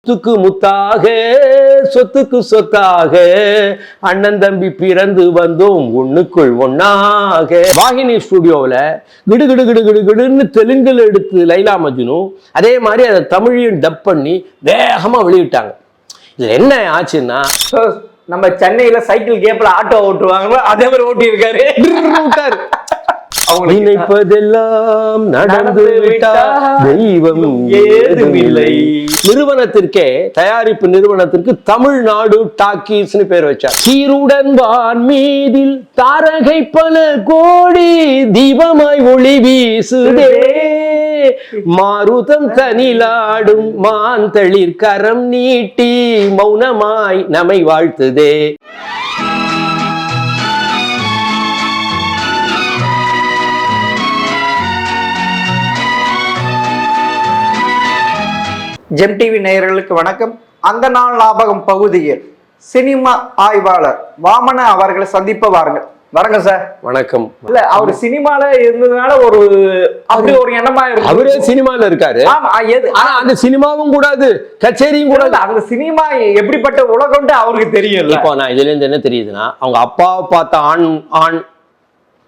முத்துக்கு முத்தாக சொத்துக்கு சொத்தாக அண்ணன் தம்பி பிறந்து வந்தோம் ஒண்ணுக்குள் ஒன்னாக. வாகினி ஸ்டுடியோவில் கிடு கிடு கிடு கிடு கிடுன்னு தெலுங்குல எடுத்து லைலா மஜ்னு அதே மாதிரி அதை தமிழையும் டப் பண்ணி வேகமா வெளியிட்டாங்க. இதுல என்ன ஆச்சுன்னா, நம்ம சென்னையில சைக்கிள் கேப்ல ஆட்டோ ஓட்டுவாங்க, அதே மாதிரி ஓட்டி இருக்காரு. நினைப்பதெல்லாம் நடந்து விட்டால் தெய்வம் ஏதுமில்லை. நிறுவனத்திற்கே, தயாரிப்பு நிறுவனத்திற்கு தமிழ்நாடு டாக்கீஸ்னு பேர் வச்சார். சீருடன் வான் மீதில் தாரகை பல கோடி தீபமாய் ஒளி வீசுதே, மாருதம் தனிலாடும் மாந்தளிர் கரம் நீட்டி மௌனமாய் நம்மை வாழ்த்துதே. ஜெம் டிவி நேயர்களுக்கு வணக்கம். அந்த நாள் ஞாபகம் பகுதியில் சினிமா ஆய்வாளர் வாமன அவர்களை சந்திப்ப வாருங்கள். வணக்கம் சார். வணக்கம். இல்ல, அவர் சினிமால இருந்ததுனால ஒரு அப்படி ஒரு எண்ணமா இருக்கு. அவரே சினிமால இருக்காரு. ஆமா, ஆனா அந்த சினிமாவும் கூடாது, கச்சேரியும் கூடாது. அந்த சினிமா எப்படிப்பட்ட உலகம்னு அவருக்கு தெரியல. இப்போ நான் இதுல இருந்து என்ன தெரியுதுன்னா, அவங்க அப்பாவை பார்த்த ஆண்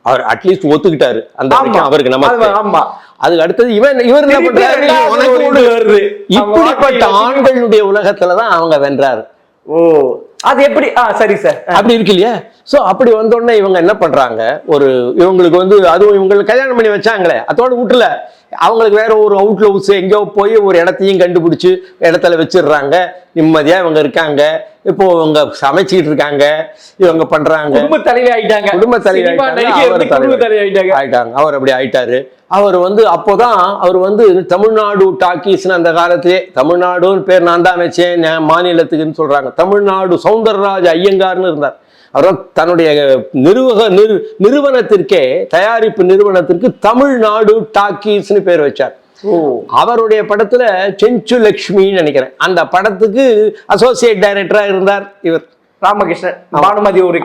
அவர் அட்லீஸ்ட் ஒத்துக்கிட்டாரு. அந்த அவருக்கு நம்ம ஆமா. அதுக்கு அடுத்தது இவர் என்ன பண்றாரு, இப்படிப்பட்ட ஆண்களுடைய உலகத்துலதான் அவங்க வென்றாரு. ஓ, அது எப்படி? சரி சார், அப்படி இருக்கு இல்லையா? சோ அப்படி வந்தோடனே இவங்க என்ன பண்றாங்க, இவங்களுக்கு அதுவும் இவங்களுக்கு கல்யாணம் பண்ணி வச்சாங்களே, அதோட வீட்டுல அவங்களுக்கு வேற ஒரு அவுட்ல ஹவுஸ் எங்கேயோ போய் ஒரு இடத்தையும் கண்டுபிடிச்சு இடத்துல வச்சிடுறாங்க. நிம்மதியா இவங்க இருக்காங்க. இப்போ இவங்க சமைச்சிட்டு இருக்காங்க, இவங்க பண்றாங்க. குடும்ப தலைவி ஆயிட்டாங்க. அவர் அப்படி ஆயிட்டாரு. அவர் அப்போதான் அவர் தமிழ்நாடு டாக்கீஸ்னு அந்த காலத்திலே, தமிழ்நாடுன்னு பேர் நான் தான் வச்சேன் மாநிலத்துக்குன்னு சொல்றாங்க. தமிழ்நாடு சௌந்தரராஜ ஐயங்கார்னு இருந்தார். அவர் தன்னுடைய நிறுவனத்திற்கே, தயாரிப்பு நிறுவனத்திற்கு தமிழ்நாடு டாக்கீஸ்னு பேர் வச்சார். அவருடைய படத்துல செஞ்சு லட்சுமின்னு நினைக்கிறேன், அந்த படத்துக்கு அசோசியேட் டைரக்டரா இருந்தார் இவர் ராமகிருஷ்ணன். பானுமதி ஒரு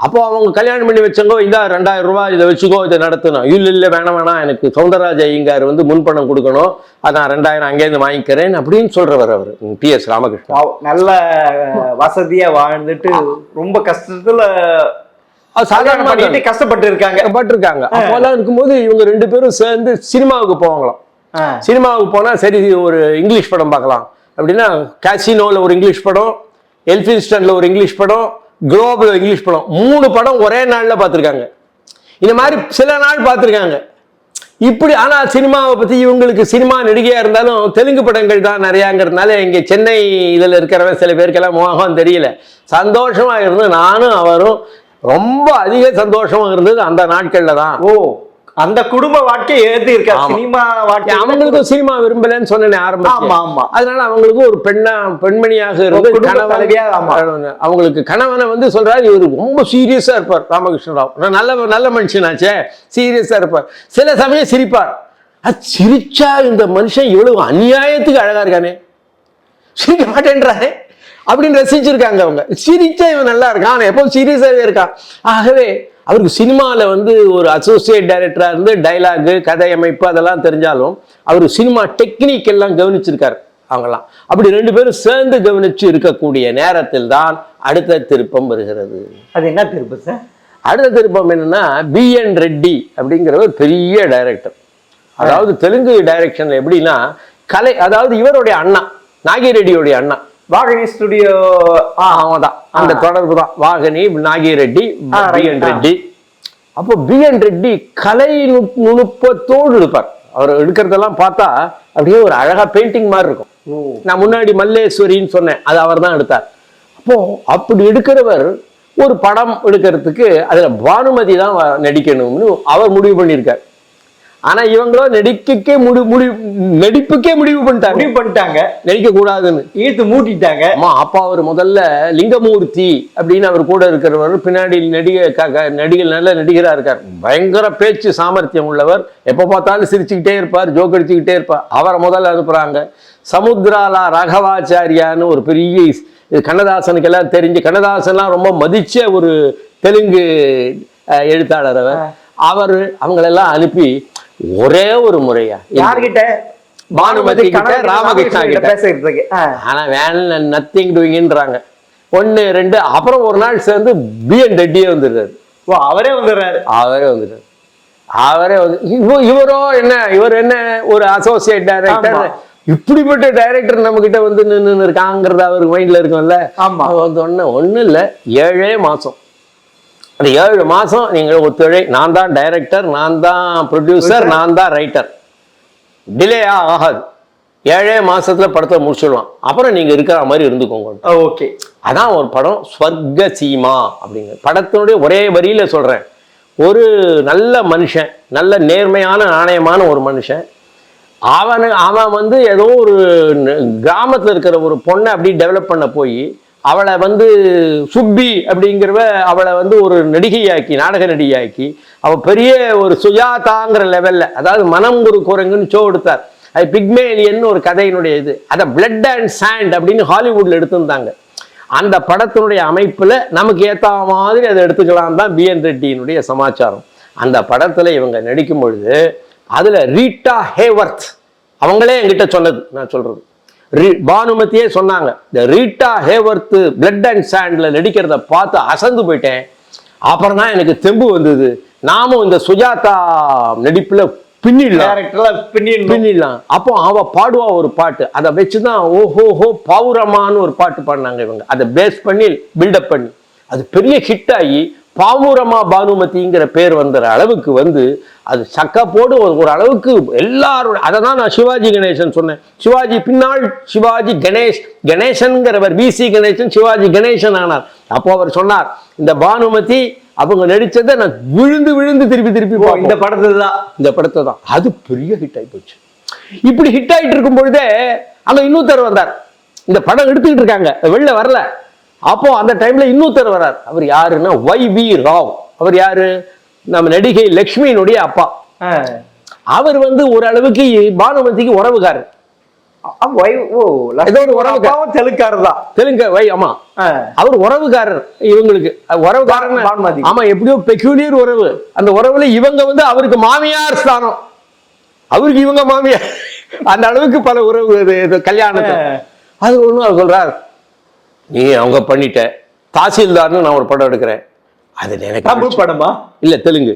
அப்போ அவங்க கல்யாணம் பண்ணி வச்சவங்க, இதா 2000 ரூபாய் இதை வச்சுக்கோ, இதை நடத்தணும். இல்ல வேணாம், எனக்கு சௌந்தரராஜ ஐயங்கார் முன்பணம் கொடுக்கணும், அதான் 2000 அங்கேருந்து வாங்கிக்கிறேன் அப்படின்னு சொல்றவர் அவர் PS ராமகிருஷ்ணன். நல்ல வசதியா வாழ்ந்துட்டு ரொம்ப கஷ்டத்துல சாதாரண கஷ்டப்பட்டு இருக்காங்க. அப்போல்லாம் இருக்கும்போது இவங்க 2 பேரும் சேர்ந்து சினிமாவுக்கு போவாங்களாம். சினிமாவுக்கு போனா சரி, ஒரு இங்கிலீஷ் படம் பார்க்கலாம் அப்படின்னா, காசினோல ஒரு இங்கிலீஷ் படம், எல்பின்ஸ்டன்ல ஒரு இங்கிலீஷ் படம், குளோபல் இங்கிலீஷ் படம், 3 படம் ஒரே நாள்ல பார்த்துருக்காங்க. இந்த மாதிரி சில நாள் பார்த்துருக்காங்க இப்படி. ஆனா சினிமாவை பத்தி இவங்களுக்கு, சினிமா நடிகையா இருந்தாலும் தெலுங்கு படங்கள் தான் நிறையாங்கிறதுனால இங்க சென்னை இதுல இருக்கிறவன் சில பேருக்கெல்லாம் மோகம் தெரியல. சந்தோஷமா இருந்து நானும் அவரும் ரொம்ப அதிக சந்தோஷமா இருந்தது அந்த நாட்கள்ல தான். ஓ, அந்த குடும்ப வாழ்க்கை ஏத்தி இருக்கா சினிமா வாழ்க்கை. அவங்களுக்கும் சினிமா விரும்பலன்னு சொன்னேன் ஆரம்பம். அதனால அவங்களுக்கு ஒரு பெண்மணியாக இருந்து அவங்களுக்கு கணவனை சொல்றாரு, இவர் ரொம்ப சீரியஸா இருப்பார் ராமகிருஷ்ண ராவ். நல்ல மனுஷனாச்சே, சீரியஸா இருப்பார். சில சமயம் சிரிப்பார். சிரிச்சா இந்த மனுஷன் இவ்வளவு அநியாயத்துக்கு அழகா இருக்கானே, சிரிக்க மாட்டேன்றாரு அப்படின்னு ரசிச்சிருக்காங்க அவங்க. சிரிச்சா இவன் நல்லா இருக்கான், ஆனா எப்போ சீரியஸாவே இருக்கான். ஆகவே அவருக்கு சினிமாவில் ஒரு அசோசியேட் டைரக்டரா இருந்து டைலாக், கதை அமைப்பு அதெல்லாம் தெரிஞ்சாலும் அவர் சினிமா டெக்னிக் எல்லாம் கவனிச்சிருக்காரு அவங்கெல்லாம். அப்படி 2 பேரும் சேர்ந்து கவனிச்சு இருக்கக்கூடிய நேரத்தில் தான் அடுத்த திருப்பம் வருகிறது. அது என்ன திருப்பம் சார்? அடுத்த திருப்பம் என்னன்னா, BN ரெட்டி அப்படிங்கிறவர் பெரிய டைரக்டர். அதாவது தெலுங்கு டைரக்ஷன்ல எப்படின்னா கலை, அதாவது இவருடைய அண்ணா நாகிரெட்டியோடைய அண்ணா, வாகினி ஸ்டுடியோ அவன்தான், அந்த தொடர்பு தான். வாகினி, நாகிரெட்டி, BN ரெட்டி. அப்போ BN ரெட்டி கலை நுணுப்பத்தோடு இருப்பார். அவர் எடுக்கிறதெல்லாம் பார்த்தா அப்படியே ஒரு அழகா பெயிண்டிங் மாதிரி இருக்கும். நான் முன்னாடி மல்லேஸ்வரின்னு சொன்னேன், அது அவர் தான் எடுத்தார். அப்போ அப்படி எடுக்கிறவர் ஒரு படம் எடுக்கிறதுக்கு அதுல பானுமதி தான் நடிக்கணும்னு அவர் முடிவு பண்ணியிருக்கார். ஆனா இவங்களோ நடிப்புக்கே முடிவு பண்ணிட்டாங்க, நடிக்க கூடாதுன்னு ஈர்த்து மூட்டிட்டாங்க. அப்பா அவர் முதல்ல லிங்கமூர்த்தி அப்படின்னு அவர் கூட இருக்கிறவர், பின்னாடி நடிகர் நல்ல நடிகரா இருக்கார், பயங்கர பேச்சு சாமர்த்தியம் உள்ளவர், எப்ப பார்த்தாலும் சிரிச்சுக்கிட்டே இருப்பார், ஜோக் அடிச்சுக்கிட்டே இருப்பார். அவரை முதல்ல அனுப்புறாங்க. சமுத்ராலா ராகவாச்சாரியான்னு ஒரு பெரிய, கண்ணதாசனுக்கு எல்லாம் தெரிஞ்சு, கண்ணதாசன்லாம் ரொம்ப மதிச்ச ஒரு தெலுங்கு எழுத்தாளர் அவர். அவங்களெல்லாம் அனுப்பி ஒரே ஒரு முறையா யார்கிட்ட பானுமதி கிட்ட ராமகிருஷ்ணா கிட்ட பேசுறதுக்கு. ஆனா வேலை நத்திங் டூயிங்ன்றாங்க. 1 2 அப்புறம் ஒரு நாள் சேர்ந்து பிஎன் ரெட்டியே வந்துடுறாரு. அவரே வந்துடுறாரு. அவரே வந்து இவரோ இவர் என்ன ஒரு அசோசியேட் டைரக்டர், இப்படிப்பட்ட டைரக்டர் நம்ம கிட்ட வந்து நின்று இருக்காங்கிறது அவருக்கு மைண்ட்ல இருக்கும்ல. வந்து ஒன்றும் இல்லை, 7 மாசம். அந்த 7 மாசம் நீங்க ஒத்துழை, நான் தான் டைரக்டர், நான் தான் ப்ரொடியூசர், நான் தான் ரைட்டர். டிலே ஆகாது, 7 மாசத்துல படத்தை முடிச்சிடலாம். அப்புறம் நீங்க இருக்கிற மாதிரி இருந்துக்கோங்க. ஓகே, அதான் ஒரு படம் ஸ்வர்க சீமா அப்படிங்கிற படத்தினுடைய ஒரே வரியில சொல்றேன். ஒரு நல்ல மனுஷன், நல்ல நேர்மையான நாணயமான ஒரு மனுஷன், அவன் வந்து ஏதோ ஒரு கிராமத்துல இருக்கிற ஒரு பொண்ணை அப்படி டெவலப் பண்ண போய் அவளை வந்து சுப்பி அப்படிங்கிறவ அவளை வந்து ஒரு நடிகையாக்கி, நாடக நடிகையாக்கி, அவள் பெரிய ஒரு சுஜாதாங்கிற லெவல்ல, அதாவது மனம் ஒரு குரங்குன்னு ஷோ எடுத்தார். அது பிக்மேலியன் ஒரு கதையினுடைய இது. அதை பிளட் அண்ட் சாண்ட் அப்படின்னு ஹாலிவுட்ல எடுத்திருந்தாங்க. அந்த படத்தினுடைய அமைப்புல நமக்கு ஏற்ற மாதிரி அதை எடுத்துக்கலாம் தான் பிஎன் ரெட்டியினுடைய சமாச்சாரம். அந்த படத்துல இவங்க நடிக்கும் பொழுது அதுல ரீட்டா ஹேவர்த் அவங்களே என்கிட்ட சொன்னது, நான் சொல்றது பானுமதியே சொன்னாங்க, இந்த ரீட்டா ஹேவர்த் பிளட் அண்ட் சாண்ட்ல நடிக்கிறத பார்த்து அசந்து போயிட்டேன். அப்புறம் தான் எனக்கு தெம்பு வந்தது, நாமும் இந்த சுஜாதா நடிப்புல பின்னிடலாம். அப்போ அவ பாடுவா ஒரு பாட்டு, அதை வச்சுதான் ஓஹோஹோ பாவுரமான்னு ஒரு பாட்டு பாடினாங்க இவங்க. அதை பேஸ் பண்ணி பில்டப் பண்ணி அது பெரிய ஹிட் ஆகி பாவுரமா பானுமதிங்கிற பேர் வந்த அளவுக்கு வந்து அது சக்க போடு ஒரு அளவுக்கு எல்லாரும். அதை தான் நான் சிவாஜி கணேசன் சொன்னேன். சிவாஜி பின்னால் சிவாஜி கணேசன்கிறவர் விசி கணேசன் சிவாஜி கணேசன் ஆனார். அப்போ அவர் சொன்னார், இந்த பானுமதி அவங்க நடிச்சதை நான் விழுந்து திருப்பி இந்த படத்தை தான் அது பெரிய ஹிட் ஆகி போச்சு. இப்படி ஹிட் ஆகிட்டு இருக்கும் பொழுதே அங்க இன்னொருத்தர் வந்தார். இந்த படம் எடுத்துக்கிட்டு இருக்காங்க, வெளில வரல. அப்போ அந்த டைம்ல இன்னொருத்தர் வர்றார். அவர் யாருன்னா YV ராவ். அவர் யாரு? நம்ம நடிகை லக்ஷ்மியினுடைய அப்பா. அவர் வந்து ஒரு அளவுக்கு பானுமதிக்கு உறவுகாரர். அவர் உறவுகாரர் இவங்களுக்கு. உறவுகாரர் ஆமா, எப்படியோ பெக்யூலியர் உறவு. அந்த உறவுல இவங்க வந்து அவருக்கு மாமியார் ஸ்தானம், அவருக்கு இவங்க மாமியார். அந்த அளவுக்கு பல உறவு கல்யாணத்தை. அது ஒண்ணு அவர் சொல்றார், நீ அவங்க பண்ணிட்ட தாசில்தார்னு நான் ஒரு படம் எடுக்கிறேன், அது எனக்கு படமா இல்ல தெலுங்கு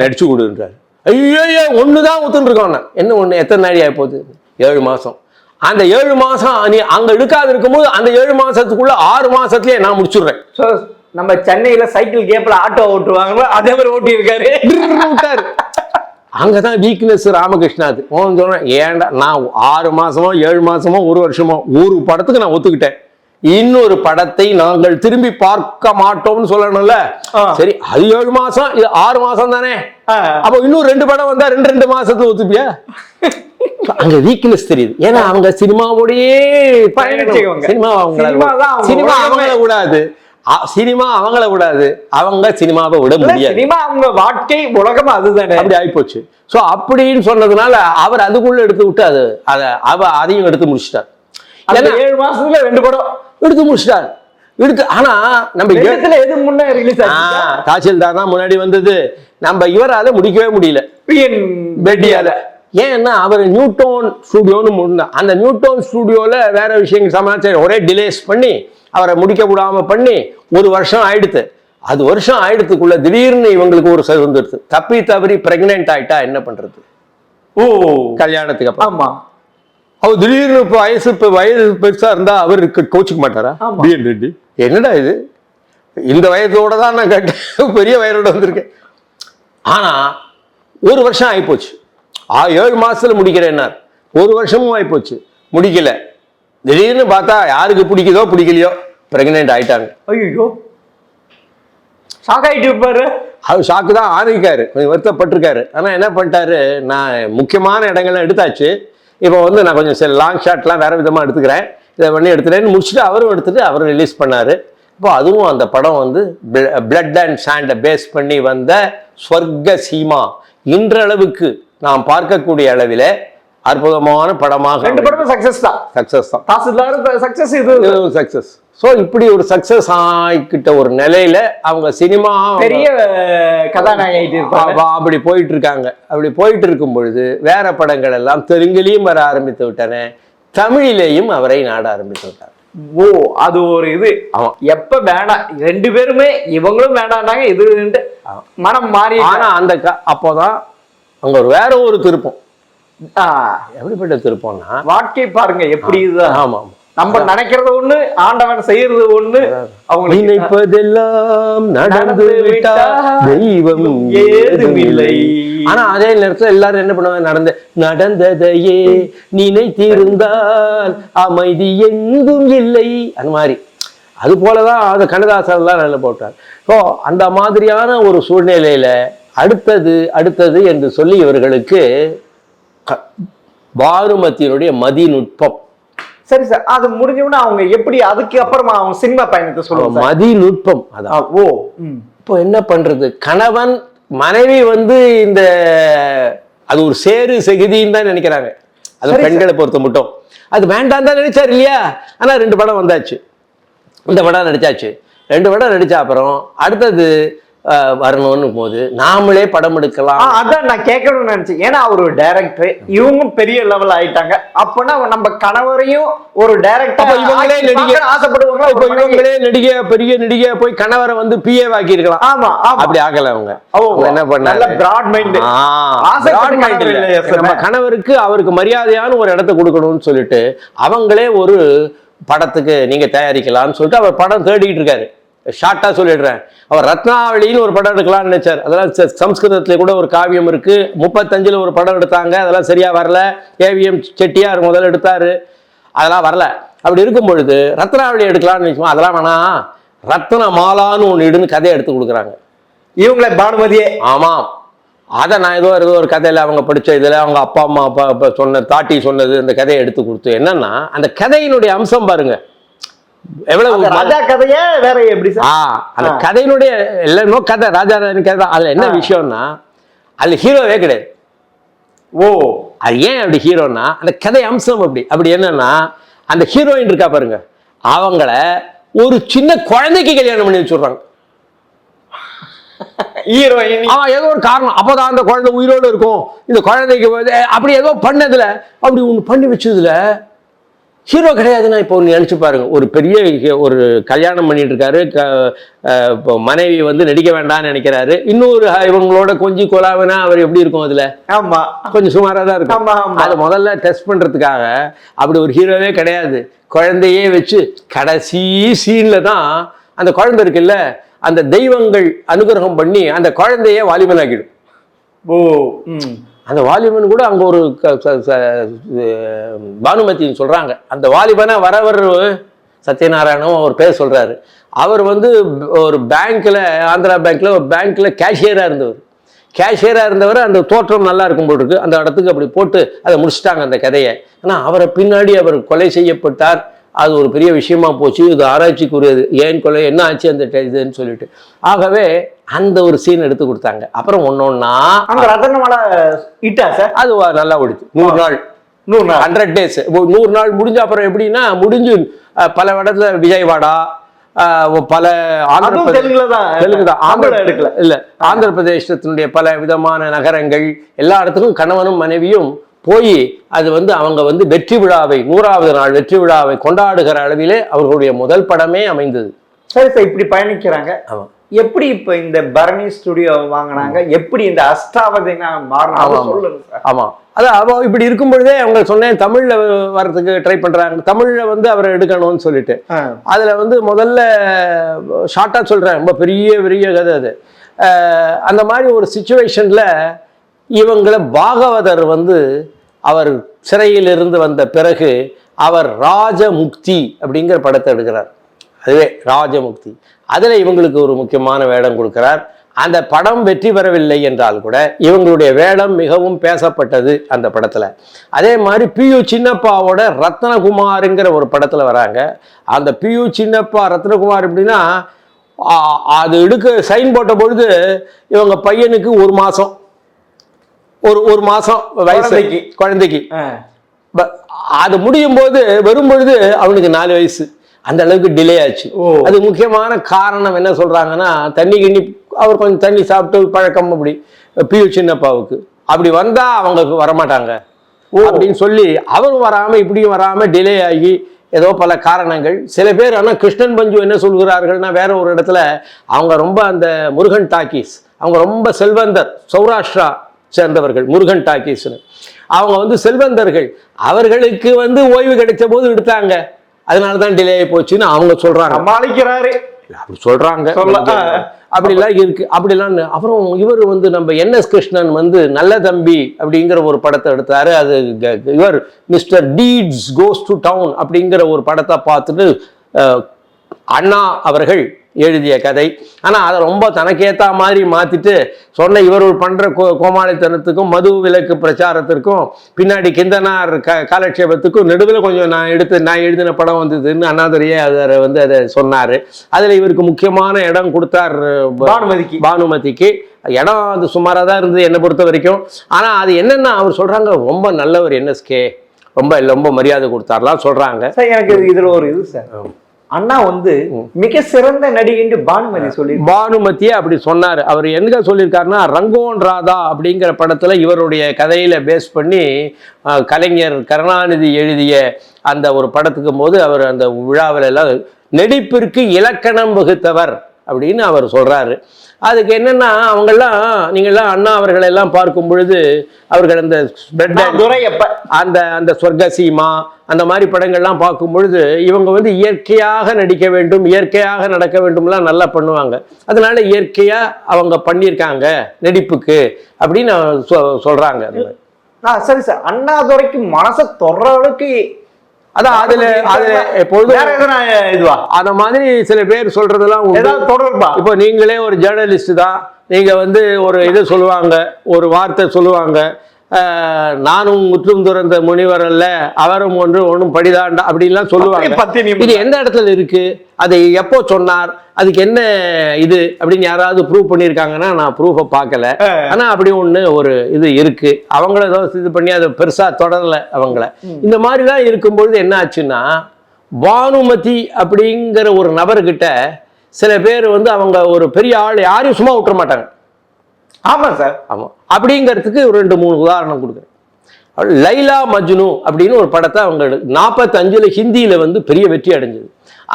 நடிச்சு கொடுன்றாரு. ஐயோ ஒண்ணுதான் ஒத்துன்னு இருக்கோம். என்ன ஒண்ணு, எத்தனை நாடி ஆகி போகுது? 7 மாசம். அந்த 7 மாசம் நீ அங்க எடுக்காது இருக்கும்போது அந்த 7 மாசத்துக்குள்ள 6 மாசத்துலயே நான் முடிச்சுடுறேன். நம்ம சென்னையில சைக்கிள் கேப்ல ஆட்டோ ஓட்டுவாங்க, அதே மாதிரி ஓட்டி இருக்காரு. அங்கதான் வீக்னஸ் ராமகிருஷ்ணாது. சொன்னேன், ஏன்டா நான் 6 மாசமோ 7 மாசமோ 1 வருஷமோ ஒரு படத்துக்கு நான் ஒத்துக்கிட்டேன், இன்னொரு படத்தை நாங்கள் திரும்பி பார்க்க மாட்டோம்னு சொல்லணும்ல. சரி, அது 7 மாசம், இது 6 மாசம் தானே. அப்போ இன்னும் 2 படம் வந்தா 2 மாசத்துல ஒத்துப்பியா? அங்க வீக்னஸ் தெரியுது. ஏன்னா அவங்க சினிமாவோடயே சினிமா அவங்கள விடாது, சினிமா அவங்கள விடாது, அவங்க சினிமாவை விட முடியாது. சினிமா அவங்க வாழ்க்கை உலகம் அதுதானே. அப்படி ஆயிப்போச்சு. சோ அப்படின்னு சொன்னதுனால அவர் அதுக்குள்ள எடுத்து விட்டு அதையும் எடுத்து முடிச்சிட்டார். 7 மாசத்துல 2 படம் எடுத்து முடிச்சிட்டார். ஆனா நம்ம எது முன்ன ரிலீஸ் ஆச்சு? தாசில்தார் தான் முன்னாடி வந்தது. நம்ம இவரால முடிக்கவே முடியல, பெட்டியால. ஏன்னா அவர் நியூட்டோன் ஸ்டுடியோன்னு முன்னா, அந்த நியூட்டோன் ஸ்டுடியோல வேற விஷயங்கள் சமாச்சாரம் ஒரே டிலேஸ் பண்ணி அவரை முடிக்க விடாம பண்ணி 1 வருஷம் ஆயிடுத்து. அது வருஷம் ஆயிடுத்துக்குள்ள திடீர்னு இவங்களுக்கு ஒரு வந்துடுது, தவறி பிரெக்னென்ட் ஆயிட்டா என்ன பண்றது? கல்யாணத்துக்கு அப்புறம். ஆமா, அவர் திடீர்னு வயது பெருசா இருந்தா அவருக்கு கோச்சிக்க மாட்டாரா? பிஎன் ரெட்டி என்னடா இது, இந்த வயதோட தான் நான் கேட்டேன், பெரிய வயதோட வந்திருக்கேன். ஆனா 1 வருஷம் ஆயிப்போச்சு. 7 மாசத்துல முடிக்கிறேன்னார். 1 வருஷமும் ஆயிப்போச்சு, முடிக்கல. திடீர்னு பார்த்தா யாருக்கு பிடிக்குதோ பிடிக்கலையோ பிரெக்னென்ட் ஆயிட்டாங்க. ஐயோ, ஷாக் ஆயிட்டு இருப்பாரு. அவர் ஷாக்கு தான் ஆரம்பிக்காரு, கொஞ்சம் வருத்தப்பட்டிருக்காரு. ஆனா என்ன பண்ணிட்டாரு, நான் முக்கியமான இடங்கள்லாம் எடுத்தாச்சு, இப்போ வந்து நான் கொஞ்சம் சில லாங் ஷாட்லாம் வேற விதமா எடுத்துக்கிறேன், இதை பண்ணி எடுத்துட்டேன்னு முடிச்சுட்டு அவரும் எடுத்துட்டு அவரும் ரிலீஸ் பண்ணாரு. இப்போ அதுவும் அந்த படம் வந்து பிளட் அண்ட் சாண்டை பேஸ் பண்ணி வந்த ஸ்வர்க சீமா இன்றளவுக்கு நாம் பார்க்கக்கூடிய அளவில் அற்புதமான படமாக 2 படமும் சக்சஸ் தான். சக்சஸ் தான். தாசில்தார் சக்சஸ், இது சக்சஸ். ஸோ இப்படி ஒரு சக்சஸ் ஆகிக்கிட்ட ஒரு நிலையில அவங்க சினிமா பெரிய கதாநாயகி அப்படி போயிட்டு இருக்காங்க. அப்படி போயிட்டு இருக்கும் பொழுது வேற படங்கள் எல்லாம் தெலுங்குலையும் வர ஆரம்பித்து விட்டன, தமிழிலேயும் அவரை நாட ஆரம்பித்து விட்டார். ஓ, அது ஒரு இது. எப்ப வேணாம் 2 பேருமே, இவங்களும் வேணாண்டாங்க, இது மனம் மாறி. ஆனா அந்த அப்போதான் அங்க ஒரு வேற ஒரு திருப்பம். எப்படிப்பட்ட திருப்பம்னா, வாழ்க்கை பாருங்க எப்படி இதுதான். ஆமா, நம்ம நினைக்கிறது ஒண்ணு, ஆண்டவன் செய்யறது ஒண்ணு. அவங்க நினைப்பதெல்லாம் நடந்து விட்டா தெய்வம் ஏதும் இல்லை. ஆனா அதே நேரத்துல எல்லாரும் என்ன பண்ணுவாங்க, நடந்ததையே நினைத்திருந்தால் அமைதி எங்கும் இல்லை, அந்த மாதிரி. அது போலதான் அந்த கண்ணதாசன் எல்லாம் நல்ல போட்டார். ஸோ அந்த மாதிரியான ஒரு சூழ்நிலையில அடுத்தது என்று சொல்லி இவர்களுக்கு பானுமதியினுடைய மதிநுட்பம். சரி சார், அது முடிஞ்சோன்னா அவங்க எப்படி அதுக்கு அப்புறமா அவங்க சினிமா பயணத்தை சொல்லுவாங்க. மதிநுட்பம் அதான். ஓ, இப்போ என்ன பண்றது, கணவன் மனைவி இந்த அது ஒரு சேரு செகுதின்னு தான் நினைக்கிறாங்க. அது பெண்களை பொறுத்த மட்டும் அது வேண்டாம் தான் நினைச்சாரு இல்லையா. ஆனா 2 படம் வந்தாச்சு, இந்த படம் நடிச்சாச்சு. 2 படம் நடிச்ச அப்புறம் அடுத்தது வரணும்னு போது நாமளே படம் எடுக்கலாம். அதான் நான் கேட்கணும்னு நினைச்சேன். ஏன்னா அவர் ஒரு டைரக்டர், இவங்க பெரிய லெவல் ஆயிட்டாங்க. அப்பனா நம்ம கணவரையும் ஒரு டைரக்டர் இவங்களே நடிகை ஆசைப்படுவாங்க. இப்போ இவங்களே பெரிய நடிகை போய் கணவரை பிஏ வாக்கி இருக்கலாம். ஆமா, அப்படி ஆகல அவங்க. என்ன பண்ணாங்க, பிராட் மைண்ட். நம்ம கணவருக்கு அவருக்கு மரியாதையான ஒரு இடத்தை கொடுக்கணும்னு சொல்லிட்டு அவங்களே ஒரு படத்துக்கு நீங்க தயாரிக்கலாம்னு சொல்லிட்டு அவர் படம் தேடிட்டு இருக்காரு. ஷார்ட்டா சொல்லிடுறேன், அவர் ரத்னாவளின்னு ஒரு படம் எடுக்கலாம்னு நினைச்சார். அதெல்லாம் சம்ஸ்கிருதத்துல கூட ஒரு காவியம் இருக்கு. 35ல் ஒரு படம் எடுத்தாங்க, அதெல்லாம் சரியா வரல. ஏவிஎம் செட்டியார் முதல்ல எடுத்தாரு, அதெல்லாம் வரல. அப்படி இருக்கும் பொழுது ரத்னாவளி எடுக்கலாம்னு நினைச்சோம். அதெல்லாம் வேணாம், ரத்ன மாலான்னு ஒன்று இடுன்னு கதையை எடுத்து கொடுக்குறாங்க இவங்களே, பானுமதியே. ஆமாம், அதை நான் ஏதோ ஒரு கதையில அவங்க படிச்ச இதுல அவங்க அப்பா அம்மா சொன்ன தாட்டி சொன்னது அந்த கதையை எடுத்து கொடுத்து, என்னன்னா அந்த கதையினுடைய அம்சம் பாருங்க எவ்வளவு. ராஜா கதையே வேற எப்படி சார்? அந்த கதையினுடைய எல்லாமே கதை ராஜா கதை. அதுல என்ன விஷயம்னா அதுல ஹீரோவே கிடையாது. ஓ, அது ஏன் அப்படி ஹீரோனா அந்த கதை அம்சம் அப்படி என்னன்னா அந்த ஹீரோயின் இருக்கா பாருங்க, அவங்கள ஒரு சின்ன குழந்தைக்கு கல்யாணம் பண்ணி வச்சுடுறாங்க. ஹீரோயின் ஏதோ ஒரு காரணம், அப்போதான் அந்த குழந்தை உயிரோடு இருக்கும். இந்த குழந்தைக்கு அப்படி ஏதோ பண்ணதுல அப்படி ஒண்ணு பண்ணி வச்சதுல ஹீரோ கிடையாதுன்னா இப்போ நினைச்சு பாருங்க. ஒரு பெரிய ஒரு கல்யாணம் பண்ணிட்டு இருக்காரு, மனைவி நடிக்க வேண்டாம்னு நினைக்கிறாரு. இன்னொரு இவங்களோட கொஞ்சம் கொலாவினா அவர் எப்படி இருக்கும், அதுல ஆமா கொஞ்சம் சுமாரா தான் இருக்கும். அது முதல்ல டெஸ்ட் பண்றதுக்காக அப்படி ஒரு ஹீரோவே கிடையாது. குழந்தையே வச்சு கடைசி சீன்ல தான் அந்த குழந்தை இருக்குல்ல, அந்த தெய்வங்கள் அனுகிரகம் பண்ணி அந்த குழந்தைய வாலிபனாக்கிடும். ஓ, அந்த வாலிபன் கூட அங்க ஒரு பானுமதின்னு சொல்றாங்க. அந்த வாலிபனா வரவர் சத்யநாராயணம் அவர் பேர் சொல்றாரு. அவர் ஒரு பேங்க்ல, ஆந்திரா பேங்க்ல ஒரு பேங்க்ல கேஷியரா இருந்தவர். அந்த தோற்றம் நல்லா இருக்கும் போல் இருக்கு. அந்த இடத்துக்கு அப்படி போட்டு அதை முடிச்சுட்டாங்க அந்த கதையை. ஆனா அவரை பின்னாடி அவர் கொலை செய்யப்பட்டார். அது ஒரு பெரிய விஷயமா போச்சு. இது ஆராய்ச்சிக்குரியது, ஏன் கொலை, என்ன ஆச்சு அந்த இதுன்னு சொல்லிட்டு. ஆகவே அந்த ஒரு சீன் எடுத்து கொடுத்தாங்க. அப்புறம் ஒன்னொன்னா அது நல்லா ஓடிச்சு. 100 நாள் 100 days 100 நாள் முடிஞ்ச அப்புறம் எப்படின்னா முடிஞ்சு பல இடத்துல விஜயவாடா, பல ஆந்திர பிரதேசத்தினுடைய பல விதமான நகரங்கள், எல்லா இடத்துக்கும் கணவனும் மனைவியும் போய் அது அவங்க வெற்றி விழாவை 100வது நாள் வெற்றி விழாவை கொண்டாடுகிற அளவிலே அவர்களுடைய முதல் படமே அமைந்தது. சரி சார், இப்படி பயணிக்கிறாங்க. எப்படி இப்ப இந்த பரணி ஸ்டுடியோ வாங்கினாங்க, எப்படி இந்த அஷ்டாவதினா மாறினாங்க? ஆமா, அதான் இப்படி இருக்கும் பொழுதே அவங்க சொன்னேன் தமிழ்ல வர்றதுக்கு ட்ரை பண்றாங்க. தமிழ்ல அவரை எடுக்கணும்னு சொல்லிட்டு அதுல முதல்ல ஷார்ட்டா சொல்றேன், ரொம்ப பெரிய கதை அது. அந்த மாதிரி ஒரு சிச்சுவேஷன்ல இவங்களை பாகவதர் அவர் சிறையிலிருந்து வந்த பிறகு அவர் ராஜமுக்தி அப்படிங்கிற படத்தை எடுக்கிறார். அதுவே ராஜமுக்தி. அதுல இவங்களுக்கு ஒரு முக்கியமான வேடம் கொடுக்கிறார். அந்த படம் வெற்றி பெறவில்லை என்றால் கூட இவங்களுடைய வேடம் மிகவும் பேசப்பட்டது அந்த படத்துல. அதே மாதிரி பியு சின்னப்பாவோட ரத்னகுமாருங்கிற ஒரு படத்துல வராங்க. அந்த பியு சின்னப்பா ரத்னகுமார் எப்படின்னா, அது எடுக்க சைன் போட்ட பொழுது இவங்க பையனுக்கு 1 மாசம் ஒரு மாசம் வயசு குழந்தைக்கு. அது முடியும் போது வரும்பொழுது அவனுக்கு 4 வயசு. அந்த அளவுக்கு டிலே ஆச்சு. அது முக்கியமான காரணம் என்ன சொல்றாங்கன்னா, தண்ணி கிண்ணி அவர் கொஞ்சம் தண்ணி சாப்பிட்டு பழக்கம், அப்படி பியூ சின்னப்பாவுக்கு அப்படி வந்தா அவங்க வரமாட்டாங்க அப்படின்னு சொல்லி அவரும் வராம இப்படியும் வராம டிலே ஆகி ஏதோ பல காரணங்கள். சில பேர் ஆனால் கிருஷ்ணன் பஞ்சு என்ன சொல்கிறார்கள்னா, வேற ஒரு இடத்துல அவங்க ரொம்ப அந்த முருகன் டாக்கீஸ், அவங்க ரொம்ப செல்வந்தர், சௌராஷ்டிரா சேர்ந்தவர்கள், முருகன் டாக்கீஸ்னு அவங்க வந்து செல்வந்தர்கள், அவர்களுக்கு வந்து ஓய்வு கிடைச்ச போது எடுத்தாங்க, அதனாலதான் டிலே ஆகி போச்சுன்னு அவங்க சொல்றாங்க. சமாளிக்கிறாரு அப்படி சொல்றாங்க. அப்படிலாம் இருக்கு. அப்படிலாம் அப்புறம் இவர் வந்து நம்ம NS கிருஷ்ணன் வந்து நல்ல தம்பி அப்படிங்கிற ஒரு படத்தை எடுத்தாரு. அது இவர் mister Deeds goes to town அப்படிங்கிற ஒரு படத்தை பார்த்துட்டு அண்ணா அவர்கள் எழுதிய கதை. ஆனால் அதை ரொம்ப தனக்கேற்ற மாதிரி மாற்றிட்டு சொன்ன இவர்கள் பண்ணுற கோமாளித்தனத்துக்கும் மது விலக்கு பிரச்சாரத்திற்கும் பின்னாடி கிந்தனார் காலட்சேபத்துக்கும் நடுவில் கொஞ்சம் நான் எழுதின படம் வந்ததுன்னு அண்ணாதுரையே அதை வந்து அதை சொன்னார். அதில் இவருக்கு முக்கியமான இடம் கொடுத்தார் பானுமதிக்கு. இடம் அது சுமாராக தான் இருந்தது என்னை பொறுத்த வரைக்கும். ஆனால் அது என்னென்னா அவர் சொல்கிறாங்க, ரொம்ப நல்லவர் NSK, ரொம்ப மரியாதை கொடுத்தார்லாம் சொல்கிறாங்க. சார் எனக்கு இதில் ஒரு இது சார், அண்ணா வந்து மிக சிறந்த நடிகை பானுமதியை அப்படி சொன்னாரு. அவர் எங்க சொல்லியிருக்காருன்னா, ரங்கோன் ராதா அப்படிங்கிற படத்துல இவருடைய கதையில பேஸ் பண்ணி கலைஞர் கருணாநிதி எழுதிய அந்த ஒரு படத்துக்கு போது அவர் அந்த விழாவில் எல்லாம் நடிப்பிற்கு இலக்கணம் வகுத்தவர் அப்படின்னு அவர் சொல்றாரு. அதுக்கு என்னன்னா, நீங்கள்லாம் அண்ணா அவர்களை எல்லாம் பார்க்கும் பொழுது அவர்கள் அந்த அந்த சொர்க்கசீமா அந்த மாதிரி படங்கள்லாம் பார்க்கும் பொழுது இவங்க வந்து இயற்கையாக நடிக்க வேண்டும், இயற்கையாக நடக்க வேண்டும்லாம் நல்லா பண்ணுவாங்க. அதனால இயற்கையா அவங்க பண்ணியிருக்காங்க நடிப்புக்கு அப்படின்னு சொல்றாங்க. சரி சார், அண்ணாதுரைக்கு மனசை தொடுற அளவுக்கு அதான் அதுல இதுவா அந்த மாதிரி சில பேர் சொல்றதெல்லாம் தொடர்பா. இப்போ நீங்களே ஒரு ஜேர்னலிஸ்ட் தான், நீங்க வந்து ஒரு இது சொல்லுவாங்க, ஒரு வார்த்தை சொல்லுவாங்க, நானும் முற்றும் துறந்த முனிவர் அல்ல, அவரும் ஒன்றும் படிதாண்டா அப்படின்லாம் சொல்லுவாங்க. இது எந்த இடத்துல இருக்கு, அதை எப்போ சொன்னார், அதுக்கு என்ன இது அப்படின்னு யாராவது ப்ரூவ் பண்ணியிருக்காங்கன்னா நான் ப்ரூஃபை பார்க்கல. ஆனா அப்படி ஒரு இது இருக்கு. அவங்கள ஏதோ இது பண்ணி அதை பெருசா தொடரல அவங்கள. இந்த மாதிரிலாம் இருக்கும்பொழுது என்ன ஆச்சுன்னா, பானுமதி அப்படிங்கிற ஒரு நபர்கிட்ட சில பேர் வந்து அவங்க ஒரு பெரிய ஆள் யாரையும் சும்மா விட்டுற மாட்டாங்க. ஆமா சார், ஆமா. அப்படிங்கிறதுக்கு 2-3 உதாரணம் கொடுக்குறேன். லைலா மஜ்னு அப்படின்னு ஒரு படத்தை அவங்க 45 ஹிந்தியில வந்து பெரிய வெற்றி அடைஞ்சது.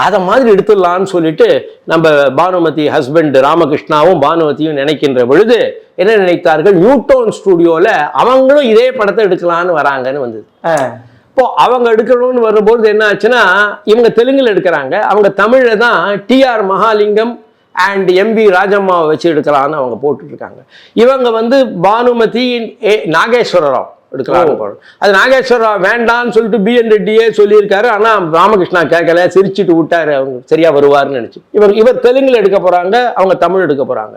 அதை மாதிரி எடுத்துடலான்னு சொல்லிட்டு நம்ம பானுமதி ஹஸ்பண்ட் ராமகிருஷ்ணாவும் பானுமதியும் நினைக்கின்ற பொழுது என்ன நினைத்தார்கள், நியூட்டோன் ஸ்டுடியோல அவங்களும் இதே படத்தை எடுக்கலான்னு வராங்கன்னு வந்தது. இப்போ அவங்க எடுக்கணும்னு வரும்போது என்ன ஆச்சுன்னா, இவங்க தெலுங்குல எடுக்கிறாங்க, அவங்க தமிழ்ல தான் TR மகாலிங்கம் அண்ட் MB ராஜம்மாவை வச்சு எடுக்கலான்னு அவங்க போட்டுட்டு இருக்காங்க. இவங்க வந்து பானுமதி நாகேஸ்வர ராவ் எடுக்கலான்னு போறோம். அது நாகேஸ்வர ராவ் வேண்டான்னு சொல்லிட்டு BN ரெட்டியே சொல்லியிருக்காரு. ஆனா ராமகிருஷ்ணா கேட்கல, சிரிச்சுட்டு விட்டாரு, அவங்க சரியா வருவாருன்னு நினைச்சு. இவர் தெலுங்குல எடுக்க போறாங்க, அவங்க தமிழ் எடுக்க போறாங்க.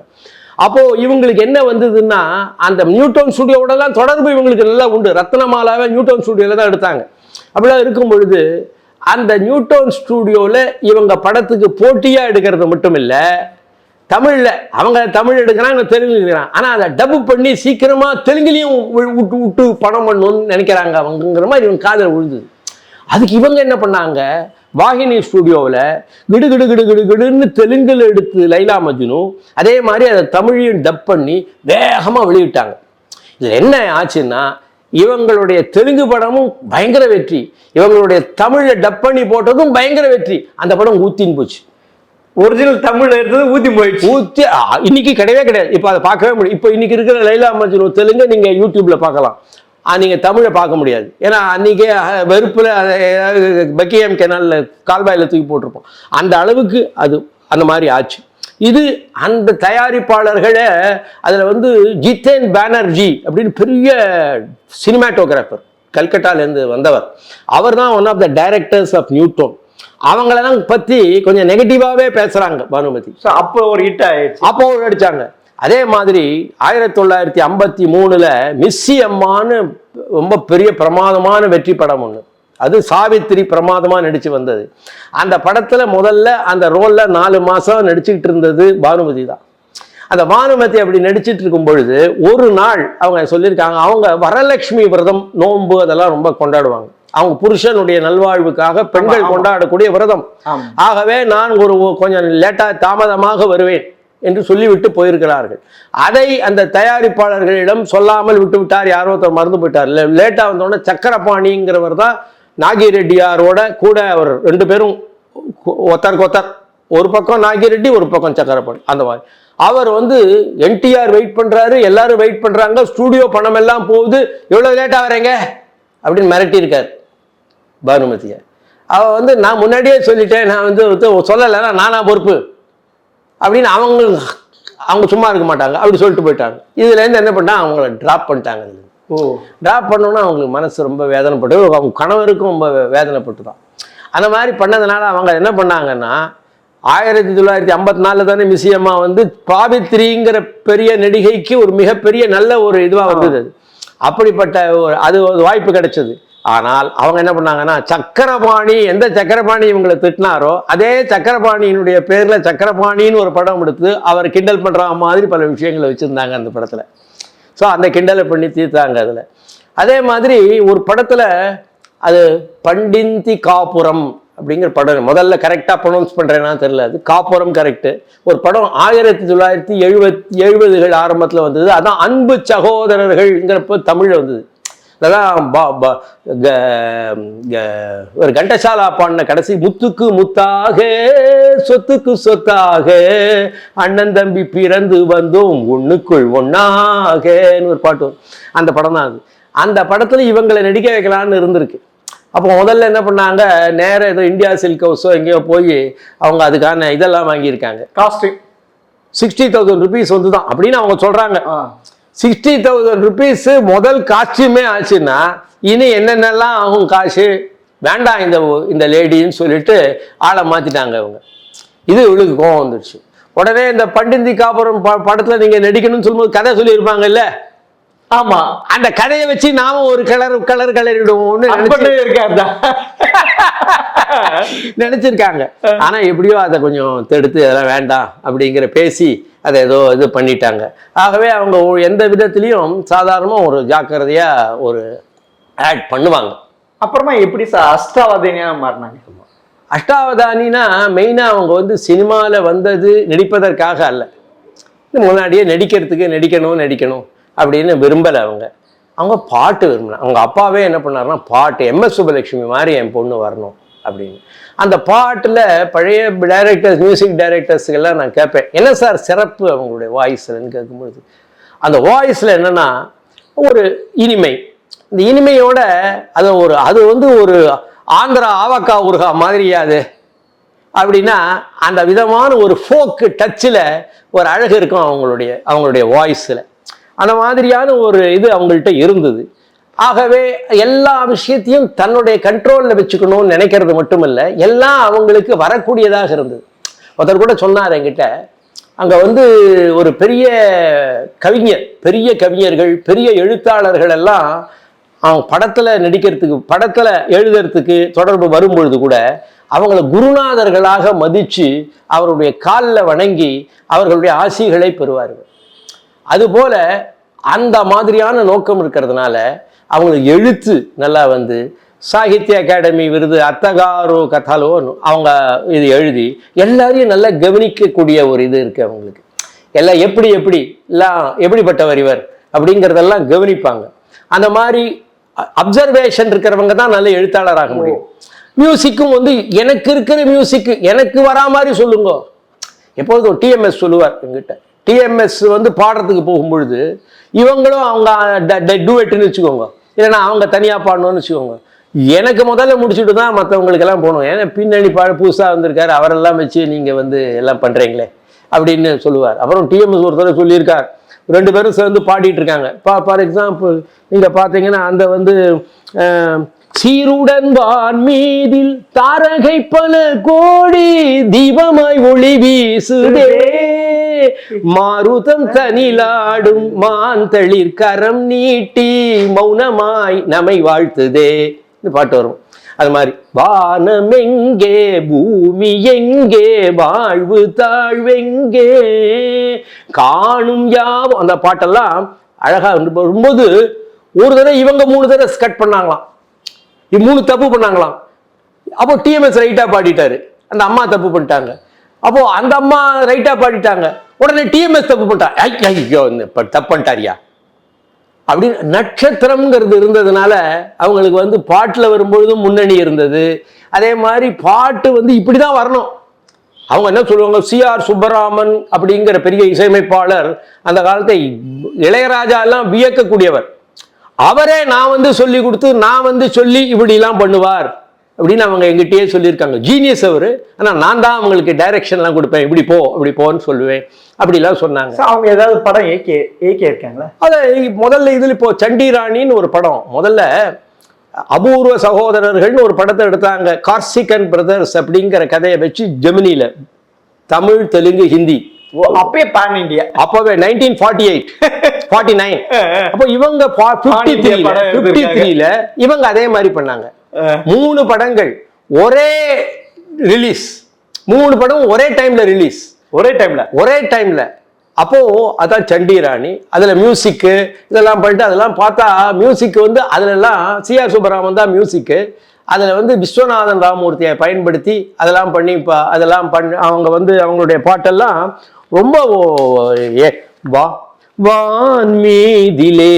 அப்போ இவங்களுக்கு என்ன வந்ததுன்னா, அந்த நியூட்டோன் ஸ்டுடியோட எல்லாம் தொடர்பு இவங்களுக்கு நல்லா உண்டு. ரத்னமாலாவை நியூட்டோன் ஸ்டுடியோல தான் எடுத்தாங்க. அப்படிலாம் இருக்கும் பொழுது அந்த நியூட்டோன் ஸ்டுடியோவில் இவங்க படத்துக்கு போட்டியாக எடுக்கிறது மட்டும் இல்லை, தமிழில் அவங்க தமிழ் எடுக்கிறாங்க, தெலுங்கு எடுக்கிறாங்க. ஆனால் அதை டப்பு பண்ணி சீக்கிரமாக தெலுங்குலையும் விட்டு படம் பண்ணணும்னு நினைக்கிறாங்க அவங்கிற மாதிரி இவங்க காதில் விழுதுது. அதுக்கு இவங்க என்ன பண்ணாங்க, வாகினி ஸ்டுடியோவில் கிடுன்னு தெலுங்குல எடுத்து லைலா மஜ்னு, அதே மாதிரி அதை தமிழையும் டப் பண்ணி வேகமாக வெளியிட்டாங்க. இது என்ன ஆச்சுன்னா, இவங்களுடைய தெலுங்கு படமும் பயங்கர வெற்றி, இவங்களுடைய தமிழை டப் பண்ணி போட்டதும் பயங்கர வெற்றி. அந்த படம் ஊத்தின்னு போச்சு. ஒரிஜினல் தமிழ்ல இருந்தது ஊத்தி போயிடுச்சு. ஊத்தி இன்னைக்கு கிடையவே கிடையாது. இப்போ அதை பார்க்கவே முடியும். இப்போ இன்னைக்கு இருக்கிற லைலா மஜ்னு தெலுங்கு நீங்க யூடியூப்ல பார்க்கலாம், நீங்க தமிழை பார்க்க முடியாது. ஏன்னா அன்னைக்கே வெறுப்புல பக்கியம் கெனால்ல கால்வாயில தூக்கி போட்டிருப்போம். அந்த அளவுக்கு அது அந்த மாதிரி ஆச்சு. இது அந்த தயாரிப்பாளர்களே அதில் வந்து ஜித்தேன் பானர்ஜி அப்படின்னு பெரிய சினிமாட்டோகிராஃபர் கல்கட்டாலேருந்து வந்தவர், அவர் தான் one of the directors of Newtone. அவங்களெல்லாம் பற்றி கொஞ்சம் நெகட்டிவாகவே பேசுகிறாங்க பானுமதி. ஸோ அப்போ ஒரு ஹிட் ஆயிடுச்சு, அப்போ ஒரு அடித்தாங்க. அதே மாதிரி 1953 மிஸ்ஸி அம்மான்னு ரொம்ப பெரிய பிரமாதமான வெற்றி படம் ஒன்று, அது சாவித்திரி பிரமாதமாக நடித்து வந்தது. அந்த படத்தில் முதல்ல அந்த ரோலில் 4 மாதம் நடிச்சுக்கிட்டு இருந்தது பானுமதி தான். அந்த பானுமதி அப்படி நடிச்சிட்டு இருக்கும் பொழுது ஒரு நாள் அவங்க சொல்லியிருக்காங்க, அவங்க வரலட்சுமி விரதம் நோன்பு அதெல்லாம் ரொம்ப கொண்டாடுவாங்க. அவங்க புருஷனுடைய நல்வாழ்வுக்காக பெண்கள் கொண்டாடக்கூடிய விரதம். ஆகவே நான் கொஞ்சம் லேட்டா தாமதமாக வருவேன் என்று சொல்லிவிட்டு போயிருக்கிறார்கள். அதை அந்த தயாரிப்பாளர்களிடம் சொல்லாமல் விட்டு விட்டார். யாரோ ஒருத்தர் மறந்து போயிட்டார். லேட்டா வந்தோடனே சக்கரபாணிங்கிறவர் தான் நாகிரெட்டியாரோட கூட அவர் 2 பேரும் ஒத்தருக்கு ஒத்தர், ஒரு பக்கம் நாகிரெட்டி ஒரு பக்கம் சக்கரபாணி. அந்த மாதிரி அவர் என்டிஆர் வெயிட் பண்றாரு, எல்லாரும் வெயிட் பண்றாங்க, ஸ்டூடியோ பணம் எல்லாம் போகுது, எவ்வளவு லேட்டா வரீங்க அப்படின்னு மிரட்டியிருக்காரு பானுமதியை. அவ நான் முன்னாடியே சொல்லிட்டேன், நான் சொல்லலைன்னா நானா பொறுப்பு அப்படின்னு அவங்க சும்மா இருக்க மாட்டாங்க, அப்படி சொல்லிட்டு போயிட்டாங்க. இதுல இருந்து என்ன பண்ணா அவங்கள டிராப் பண்ணிட்டாங்க. டிராப் பண்ணோன்னா அவங்களுக்கு மனசு ரொம்ப வேதனைப்பட்டு, அவங்க கணவருக்கும் ரொம்ப வேதனைப்பட்டு தான். அந்த மாதிரி பண்ணதுனால அவங்க என்ன பண்ணாங்கன்னா 1954 தானே மிஸ்ஸி அம்மா பாவித்ரிங்கிற பெரிய நடிகைக்கு ஒரு மிகப்பெரிய நல்ல ஒரு இதுவா வந்தது. அப்படிப்பட்ட அது ஒரு வாய்ப்பு கிடைச்சது. ஆனால் அவங்க என்ன பண்ணாங்கன்னா சக்கரபாணி, எந்த சக்கரபாணி இவங்களை திட்டினாரோ அதே சக்கரபாணியினுடைய பேர்ல சக்கரபாணின்னு ஒரு படம் எடுத்து அவர் கிண்டல் பண்ற மாதிரி பல விஷயங்களை வச்சிருந்தாங்க அந்த படத்துல. ஸோ அந்த கிண்டலை பண்ணி தீர்த்தாங்க அதுல. அதே மாதிரி ஒரு படத்துல அது பண்டிந்தி காப்புரம் அப்படிங்கிற படம், முதல்ல கரெக்டா ப்ரொனவுன்ஸ் பண்றேன்னா தெரியல, அது காப்புரம் கரெக்ட். ஒரு படம் 1970 ஆரம்பத்துல வந்தது. அதான் அன்பு சகோதரர்கள்ங்கிறப்ப தமிழ்ல வந்தது. அதான் ஒரு கண்டசாலா பாடின கடைசி முத்துக்கு முத்தாக சொத்துக்கு சொத்தாக அண்ணன் தம்பி பிறந்து வந்தோம் ஒண்ணுக்குள் ஒன்னாகன்னு ஒரு பாட்டு வரும். அந்த படம் தான் அது. அந்த படத்துல இவங்களை நடிக்க வைக்கலான்னு இருந்திருக்கு. அப்போ முதல்ல என்ன பண்ணாங்க, நேர ஏதோ இந்தியா சில்க் ஹவுஸோ எங்கேயோ போய் அவங்க அதுக்கான இதெல்லாம் வாங்கியிருக்காங்க. காஸ்டியூம் 60,000 rupees தான் அப்படின்னு அவங்க சொல்றாங்க. 60,000 rupees முதல் காஸ்டியூமே ஆச்சுன்னா இனி என்னென்னலாம் ஆகும் காசு, வேண்டாம் இந்த லேடின்னு சொல்லிட்டு ஆளை மாத்திட்டாங்க அவங்க. இது இவளுக்கு கோவம் வந்துடுச்சு. உடனே இந்த பண்டிந்தி காப்புரம் படத்துல நீங்க நடிக்கணும்னு சொல்லும்போது கதை சொல்லியிருப்பாங்க இல்ல, ஆமா, அந்த கதையை வச்சு நாம ஒரு கலரிடுவோம்னு நினைச்சிருக்காங்க. ஆனா எப்படியோ அதை கொஞ்சம் தடுத்து அதெல்லாம் வேண்டாம் அப்படிங்கிற பேசி அதை ஏதோ இது பண்ணிட்டாங்க. ஆகவே அவங்க எந்த விதத்திலையும் சாதாரணமா ஒரு ஜாக்கிரதையா ஒரு ஆட் பண்ணுவாங்க. அப்புறமா எப்படி அஷ்டாவதானியா மாறினாங்க? அஷ்டாவதானினா மெயினா அவங்க சினிமால வந்தது நடிப்பதற்காக அல்ல, முன்னாடியே நடிக்கணும் அப்படின்னு விரும்பலை. அவங்க பாட்டு விரும்பினாங்க. அவங்க அப்பாவே என்ன பண்ணாருன்னா பாட்டு, MS சுப்பலட்சுமி மாதிரி என் பொண்ணு வரணும் அப்படின்னு. அந்த பாட்டில் பழைய டைரக்டர்ஸ், மியூசிக் டைரக்டர்ஸுக்கெல்லாம் நான் கேட்பேன், என்ன சார் சிறப்பு அவங்களுடைய வாய்ஸ்லன்னு கேட்கும்பொழுது அந்த வாய்ஸில் என்னன்னா ஒரு இனிமை, இந்த இனிமையோட அது ஒரு ஆந்திரா ஆவக்கா ஊறுகா மாதிரியாது அப்படின்னா அந்த விதமான ஒரு ஃபோக்கு டச்சில் ஒரு அழகு இருக்கும் அவங்களுடைய வாய்ஸில். அந்த மாதிரியான ஒரு இது அவங்கள்ட்ட இருந்தது. ஆகவே எல்லா விஷயத்தையும் தன்னுடைய கண்ட்ரோலில் வச்சுக்கணும்னு நினைக்கிறது மட்டுமல்ல, எல்லாம் அவங்களுக்கு வரக்கூடியதாக இருந்தது. ஒருத்தர் கூட சொன்னார் என்கிட்ட, அங்கே ஒரு பெரிய கவிஞர்கள், பெரிய எழுத்தாளர்கள் எல்லாம் அவங்க படத்தில் நடிக்கிறதுக்கு, படத்தில் எழுதுறதுக்கு தொடர்பு வரும்பொழுது கூட அவங்கள குருநாதர்களாக மதித்து அவருடைய காலில் வணங்கி அவர்களுடைய ஆசிகளை பெறுவார்கள். அதுபோல அந்த மாதிரியான நோக்கம் இருக்கிறதுனால அவங்களுக்கு எழுத்து நல்லா சாகித்ய அகாடமி விருது அத்தகாரோ கதாலோ அவங்க இது எழுதி எல்லாரையும் நல்லா கவனிக்கக்கூடிய ஒரு இது இருக்கு அவங்களுக்கு. எல்லாம் எப்படிப்பட்டவர் இவர் அப்படிங்கிறதெல்லாம் கவனிப்பாங்க. அந்த மாதிரி அப்சர்வேஷன் இருக்கிறவங்க தான் நல்ல எழுத்தாளராக முடியும். மியூசிக்கும் எனக்கு இருக்கிற மியூசிக் எனக்கு வரா மாதிரி சொல்லுங்க. எப்போதும் டிஎம்எஸ் சொல்லுவார் எங்கிட்ட, டிஎம்எஸ் பாடுறதுக்கு போகும்பொழுது இவங்களும் அவங்க டூவெட்டுன்னு வச்சுக்கோங்க, இல்லைன்னா அவங்க தனியாக பாடணும்னு வச்சுக்கோங்க, எனக்கு முதல்ல முடிச்சுட்டு தான் மற்றவங்களுக்கெல்லாம் போகணும். ஏன்னா பின்னணி புதுசாக வந்திருக்காரு, அவரெல்லாம் வச்சு நீங்கள் எல்லாம் பண்ணுறீங்களே அப்படின்னு சொல்லுவார். அப்புறம் டிஎம்எஸ் ஒருத்தர சொல்லியிருக்கார், 2 பேரும் சேர்ந்து பாடிட்டு இருக்காங்க. ஃபார் எக்ஸாம்பிள் நீங்கள் பார்த்தீங்கன்னா அந்த சீருடன் வான் மீதில் தாரகை பல கோடி தீபமாய் ஒளி வீசுதே, மாருதம் தனிலாடும் மான் தளிர் கரம் நீட்டி மௌனமாய் நம்மை வாழ்த்துதே பாட்டு வரும். அது மாதிரி வானம் எங்கே பூமி எங்கே வாழ்வு தாழ்வெங்கே காணும் யாவும், அந்த பாட்டெல்லாம் அழகா வரும்போது ஒரு தடவை இவங்க 3 தடவை கட் பண்ணாங்களாம், 3 தப்பு பண்ணாங்களாம். அப்போ டிஎம்எஸ் ரைட்டா பாடிட்டாரு, அந்த அம்மா தப்பு பண்ணிட்டாங்க. அப்போ அந்த அம்மா ரைட்டா பாடிட்டாங்க, உடனே டிஎம்எஸ் தப்பு பண்ணிட்டா, ஐயோ தப்பு பண்ணிட்டாரியா அப்படின்னு. நட்சத்திரம்ங்கிறது இருந்ததுனால அவங்களுக்கு வந்து பாட்டில் வரும்பொழுதும் முன்னணி இருந்தது. அதே மாதிரி பாட்டு வந்து இப்படிதான் வரணும். அவங்க என்ன சொல்லுவாங்க, சிஆர் சுப்பராமன் அப்படிங்கிற பெரிய இசையமைப்பாளர், அந்த காலத்தை இளையராஜா எல்லாம் வியக்கக்கூடியவர். அவரே நான் வந்து சொல்லி கொடுத்து நான் வந்து சொல்லி இப்படிலாம் பண்ணுவார் அப்படின்னு அவங்க எங்கிட்டயே சொல்லியிருக்காங்க. ஜீனியஸ் அவரு. ஆனால் நான் தான் அவங்களுக்கு டைரக்ஷன்லாம் கொடுப்பேன், இப்படி போ அப்படி போன்னு சொல்லுவேன் அப்படிலாம் சொன்னாங்க. அவங்க ஏதாவது படம் ஏகே இருக்காங்களா? அதை முதல்ல இதில் இப்போ சண்டிராணின்னு ஒரு படம், முதல்ல அபூர்வ சகோதரர்கள்னு ஒரு படத்தை எடுத்தாங்க. கார்சிகன் பிரதர்ஸ் அப்படிங்கிற கதையை வச்சு ஜெமினியில தமிழ் தெலுங்கு ஹிந்தி. அப்பவே பேன் இந்தியா, அப்பவே 1948 49. அப்போ இவங்க 53ல இவங்க அதே மாதிரி பண்ணாங்க. 3 படங்கள் ஒரே ரிலீஸ், 3 படம் ஒரே டைம்ல ரிலீஸ், ஒரே டைம்ல. அப்போ அதான் சண்டிராணி. அதுல மியூசிக்கு இதெல்லாம் பண்ணிட்டு அதெல்லாம் பார்த்தா மியூசிக் வந்து அதுல எல்லாம் சிஆர் சுப்பராமன் தான் மியூசிக்கு. அதுல வந்து விஸ்வநாதன் ராமமூர்த்தியை பயன்படுத்தி அதெல்லாம் பண்ணி அவங்க வந்து அவங்களுடைய பாட்டெல்லாம் ரொம்ப வான் மீதிலே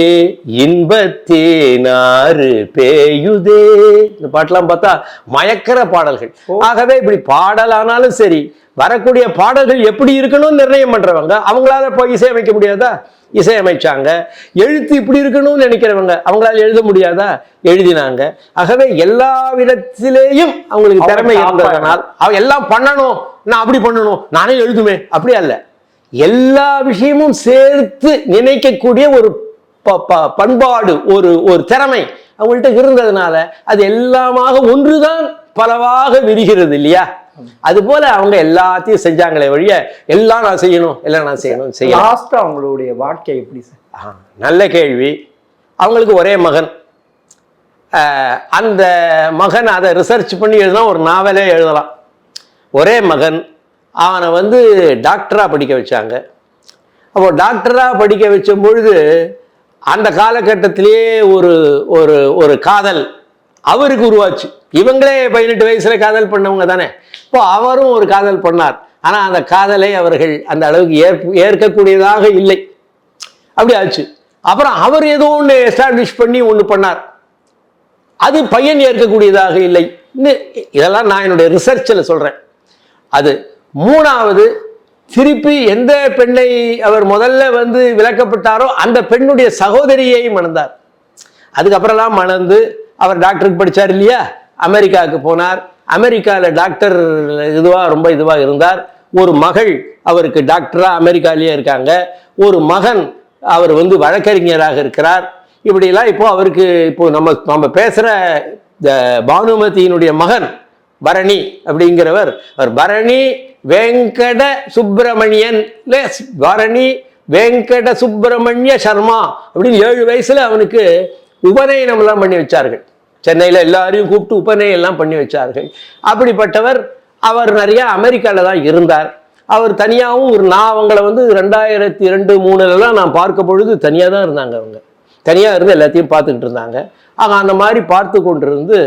இன்பத்தேனாறு பேயுதே, இந்த பாட்டெல்லாம் பார்த்தா மயக்கிற பாடல்கள். ஆகவே இப்படி பாடலானாலும் சரி, வரக்கூடிய பாடல்கள் எப்படி இருக்கணும்னு நிர்ணயம் பண்றவங்க அவங்களால போய் இசையமைக்க முடியாதா? இசையமைச்சாங்க. எழுத்து இப்படி இருக்கணும்னு நினைக்கிறவங்க அவங்களால எழுத முடியாதா? எழுதினாங்க. ஆகவே எல்லா விதத்திலேயும் அவங்களுக்கு திறமை இருந்ததனால் அவங்க எல்லாம் பண்ணணும், நான் அப்படி பண்ணணும், நானே எழுதுமே அப்படி அல்ல. எல்லா விஷயமும் சேர்த்து நினைக்கக்கூடிய ஒரு பண்பாடு, ஒரு திறமை அவங்கள்ட்ட இருந்ததுனால அது எல்லாமாக ஒன்றுதான் பலவாக விரிகிறது இல்லையா? அது போல அவங்க எல்லாத்தையும் செஞ்சாங்களே வழிய எல்லாம் நான் செய்யணும் லாஸ்ட் அவங்களுடைய வாழ்க்கை எப்படி சார்? நல்ல கேள்வி. அவங்களுக்கு ஒரே மகன். அந்த மகன் அதை ரிசர்ச் பண்ணி எழுதினா ஒரு நாவலே எழுதலாம். ஒரே மகன், அவனை வந்து டாக்டரா படிக்க வச்சாங்க. அப்போ டாக்டரா படிக்க வச்ச பொழுது அந்த காலகட்டத்திலேயே ஒரு காதல் அவருக்கு உருவாச்சு. இவங்களே 18 வயசுல காதல் பண்ணவங்க தானே. இப்போ அவரும் ஒரு காதல் பண்ணார். ஆனா அந்த காதலை அவர்கள் அந்த அளவுக்கு ஏற்கக்கூடியதாக இல்லை. அப்படி ஆச்சு. அப்புறம் அவர் ஏதோ ஒன்று எஸ்டாப்ளிஷ் பண்ணி ஒன்று பண்ணார், அது பையன் ஏற்கக்கூடியதாக இல்லை. இதெல்லாம் நான் என்னுடைய ரிசர்ச்சில் சொல்றேன். அது 3வது, திருப்பி எந்த பெண்ணை அவர் முதல்ல வந்து விலக்கப்பட்டாரோ அந்த பெண்ணுடைய சகோதரியை மணந்தார். அதுக்கப்புறம்லாம் மணந்து அவர் டாக்டருக்கு படித்தார் இல்லையா, அமெரிக்காவுக்கு போனார். அமெரிக்காவில் டாக்டர் ரொம்ப இதுவாக இருந்தார். ஒரு மகள் அவருக்கு டாக்டராக அமெரிக்காலேயே இருக்காங்க. ஒரு மகன் அவர் வந்து வழக்கறிஞராக இருக்கிறார். இப்படிலாம் இப்போ அவருக்கு இப்போ நம்ம பேசுகிற பானுமதியினுடைய மகன் பரணி அப்படிங்கிறவர், அவர் பரணி வெங்கட சுப்பிரமணியன், பரணி வெங்கட சுப்பிரமணிய சர்மா அப்படின்னு 7 வயசுல அவனுக்கு உபநயனம் எல்லாம் பண்ணி வச்சார்கள். சென்னையில் எல்லாரையும் கூப்பிட்டு உபநயம் எல்லாம் பண்ணி வச்சார்கள். அப்படிப்பட்டவர். அவர் நிறைய அமெரிக்காவில் தான் இருந்தார். அவர் தனியாகவும் நான் அவங்கள வந்து 2002-2003 நான் பார்க்க பொழுது தனியாக தான் இருந்தாங்க. அவங்க தனியாக இருந்து எல்லாத்தையும் பார்த்துக்கிட்டு இருந்தாங்க. ஆக அந்த மாதிரி பார்த்து கொண்டிருந்து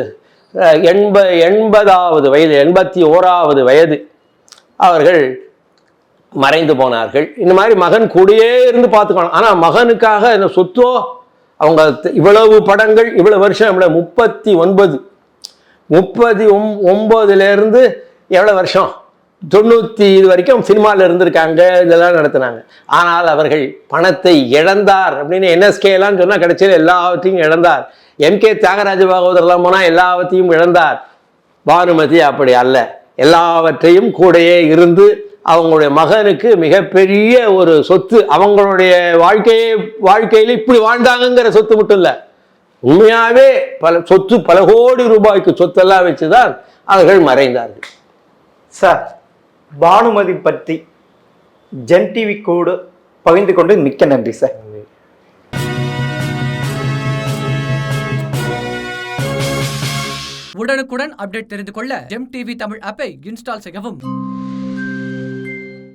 80வது வயது 81வது வயது அவர்கள் மறைந்து போனார்கள். இந்த மாதிரி மகன் கூடயே இருந்து பார்த்துக்கணும். ஆனால் மகனுக்காக என்ன சொத்தோ, அவங்க இவ்வளவு படங்கள் இவ்வளவு வருஷம் 39 எவ்வளவு வருஷம் 90 இது வரைக்கும் சினிமாவில் இருந்திருக்காங்க, இதெல்லாம் நடத்தினாங்க. ஆனால் அவர்கள் பணத்தை இழந்தார் அப்படின்னு NSK எல்லாம் சொன்னா கிடைச்சது எல்லாவற்றையும் இழந்தார். MK தியாகராஜ பாகவதர்லாம் போனால் எல்லாவற்றையும் இழந்தார். பானுமதி அப்படி அல்ல, எல்லாவற்றையும் கூடையே இருந்து அவங்களுடைய மகனுக்கு மிகப்பெரிய ஒரு சொத்து, அவங்களுடைய வாழ்க்கையில இப்படி வாழ்ந்தாங்கிற சொத்து மட்டும் இல்லை, உண்மையாவே பல கோடி ரூபாய்க்கு சொத்தெல்லாம் வச்சுதான் அவர்கள் மறைந்தார்கள். சார், பானுமதி பற்றி ஜென் டிவி கூட பகிர்ந்து கொண்டு மிக்க நன்றி சார். உடனுக்குடன் அப்டேட் தெரிந்து கொள்ள ஜெம் டிவி தமிழ் ஆப்பை இன்ஸ்டால் செய்யவும்.